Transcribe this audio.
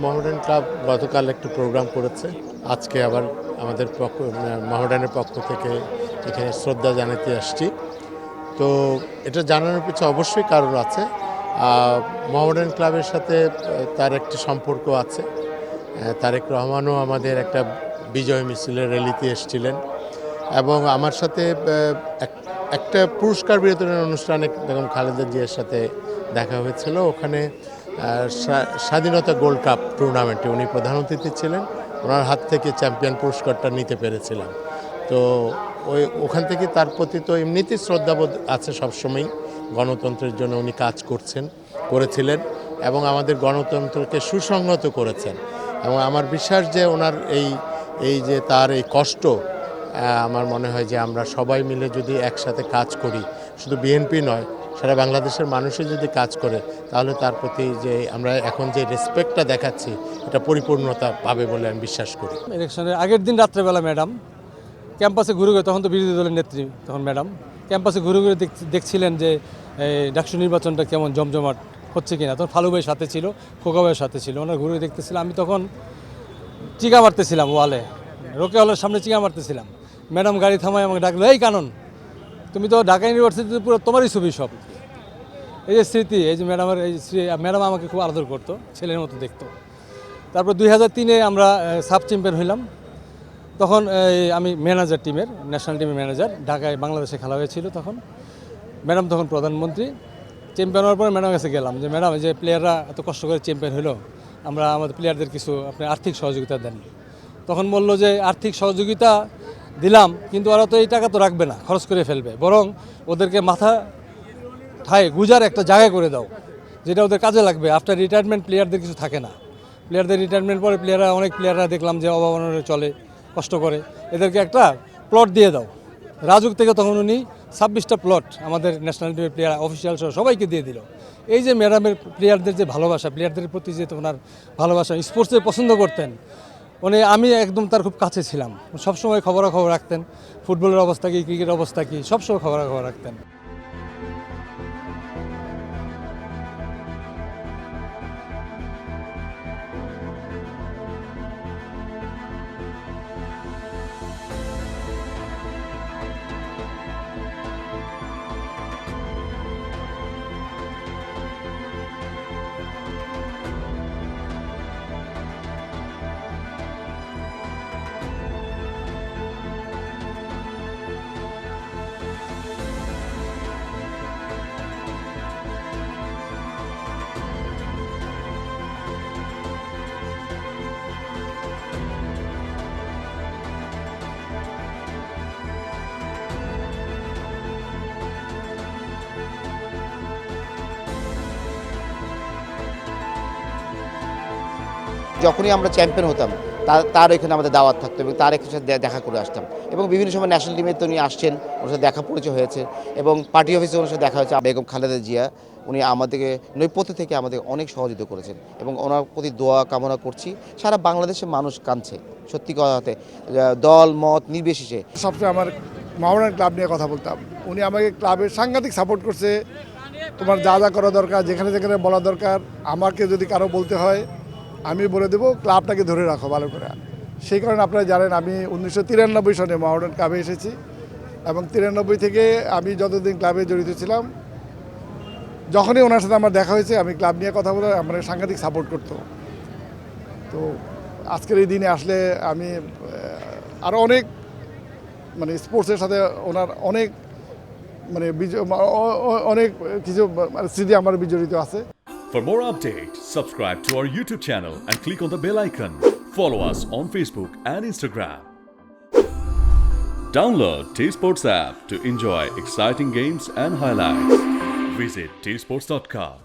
Mohammedan club গতকাল একটু programme করেছে, আজকে আবার আমাদের মোহামেডানের পক্ষ থেকে এখানে শ্রদ্ধা জানাতে আসছি। তো এটা জানানোর পিছনে অবশ্যই কারণ আছে। মোহামেডান ক্লাবের সাথে তার একটি সম্পর্ক আছে। তারেক রহমানও আমাদের একটা বিজয় মিছিলের র্যালিতে এসেছিলেন এবং আমার সাথে একটা পুরস্কার বিতরণের অনুষ্ঠানে বেগম খালেদা জিয়ার সাথে দেখা হয়েছিল। ওখানে স্বাধীনতা গোল্ড কাপ টুর্নামেন্টে উনি প্রধান অতিথি ছিলেন, ওনার হাত থেকে চ্যাম্পিয়ন পুরস্কারটা নিতে পেরেছিলাম। তো ওখান থেকে তার প্রতি তো এমনিতেই শ্রদ্ধাবোধ আছে সবসময়ই। গণতন্ত্রের জন্য উনি কাজ করেছিলেন এবং আমাদের গণতন্ত্রকে সুসংহত করেছেন। এবং আমার বিশ্বাস যে ওনার এই যে তার এই কষ্ট, আমার মনে হয় যে আমরা সবাই মিলে যদি একসাথে কাজ করি, শুধু বিএনপি নয়, সারা বাংলাদেশের মানুষই যদি কাজ করে, তাহলে তার প্রতি যে আমরা এখন যে রেসপেক্টটা দেখাচ্ছি এটা পরিপূর্ণতা পাবে বলে আমি বিশ্বাস করি। ইলেকশনের আগের দিন রাত্রেবেলা ম্যাডাম ক্যাম্পাসে ঘুরে তখন তো বিরোধী দলের নেত্রী, তখন ম্যাডাম ক্যাম্পাসে ঘুরে দেখছিলেন যে ডাকসু নির্বাচনটা কেমন জমজমাট হচ্ছে কিনা। তখন ফালু ভাইয়ের সাথে ছিল, খোকা ভাইয়ের সাথে ছিল, ওনারা ঘুরে দেখতেছিলাম। আমি তখন চিকা মারতেছিলাম ওয়ালে, রোকে হলের সামনে চিকা মারতেছিলাম। ম্যাডাম গাড়ি থামায় আমাকে ডাকলো, এই কানন, তুমি তো ঢাকা ইউনিভার্সিটিতে পুরো তোমারই ছবি সব। এই যে স্মৃতি, এই যে ম্যাডামের ম্যাডাম আমাকে খুব আদর করতো, ছেলের মতো দেখতো। তারপর 2003-এ আমরা সাব চ্যাম্পিয়ন হইলাম। তখন আমি ম্যানেজার, টিমের ন্যাশনাল টিমের ম্যানেজার, ঢাকায় বাংলাদেশে খেলা হয়েছিল তখন। ম্যাডাম তখন প্রধানমন্ত্রী। চ্যাম্পিয়ন হওয়ার পরে ম্যাডামের কাছে গেলাম যে ম্যাডাম, যে প্লেয়াররা এত কষ্ট করে চ্যাম্পিয়ন হলো, আমরা আমাদের প্লেয়ারদের কিছু আপনি আর্থিক সহযোগিতা দেন। তখন বলল যে আর্থিক সহযোগিতা দিলাম, কিন্তু ওরা তো এই টাকা তো রাখবে না, খরচ করে ফেলবে, বরং ওদেরকে মাথা ঠায় গুজার একটা জায়গা করে দাও, যেটা ওদের কাজে লাগবে। আফটার রিটায়ারমেন্ট প্লেয়ারদের কিছু থাকে না, প্লেয়ারদের রিটায়ারমেন্ট পরে অনেক প্লেয়াররা দেখলাম যে অভাবনায় চলে, কষ্ট করে, এদেরকে একটা প্লট দিয়ে দাও। রাজুক থেকে তখন উনি 26টা প্লট আমাদের ন্যাশনাল টিমের প্লেয়ার, অফিসিয়াল সহ সবাইকে দিয়ে দিল। এই যে ম্যাডামের প্লেয়ারদের যে ভালোবাসা, প্লেয়ারদের প্রতি যে ওনার ভালোবাসা, স্পোর্টসে পছন্দ করতেন উনি, আমি একদম তার খুব কাছে ছিলাম। সবসময় খবরাখবর রাখতেন, ফুটবলের অবস্থা কী, ক্রিকেটের অবস্থা কী, সবসময় খবরাখবর রাখতেন। যখনই আমরা চ্যাম্পিয়ন হতাম তার এখানে আমাদের দাওয়াত থাকতো এবং তার এখানে সাথে দেখা করে আসতাম। এবং বিভিন্ন সময় ন্যাশনাল টিমে তো উনি আসছেন, ওনার সাথে দেখা পরিচয় হয়েছে এবং পার্টি অফিসে ওনার সাথে দেখা হয়েছে। বেগম খালেদা জিয়া উনি আমাদেরকে নৈপথ্য থেকে আমাদের অনেক সহযোগিতা করেছেন এবং ওনার প্রতি দোয়া কামনা করছি। সারা বাংলাদেশের মানুষ কাঁদছে সত্যি কথাতে, দল মত নির্বিশেষে। সবসময় আমার মোহামেডান ক্লাব নিয়ে কথা বলতাম, উনি আমাকে ক্লাবের সাংঘাতিক সাপোর্ট করছে। তোমার যা যা করা দরকার, যেখানে যেখানে বলা দরকার, আমাকে যদি কারো বলতে হয় আমি বলে দেবো, ক্লাবটাকে ধরে রাখো ভালো করে। সেই কারণে আপনারা জানেন আমি 1993 সনে মোহামেডান ক্লাবে এসেছি এবং 93 থেকে আমি যতদিন ক্লাবে জড়িত ছিলাম, যখনই ওনার সাথে আমার দেখা হয়েছে, আমি ক্লাব নিয়ে কথা বলে আমার সাংঘাতিক সাপোর্ট করতো। তো আজকের এই দিনে আসলে আমি আরও অনেক স্পোর্টসের সাথে ওনার অনেক অনেক কিছু স্মৃতি আমার বিজড়িত আছে। For more updates, subscribe to our YouTube channel and click on the bell icon. Follow us on Facebook and Instagram. Download T-Sports app to enjoy exciting games and highlights. Visit tsports.com.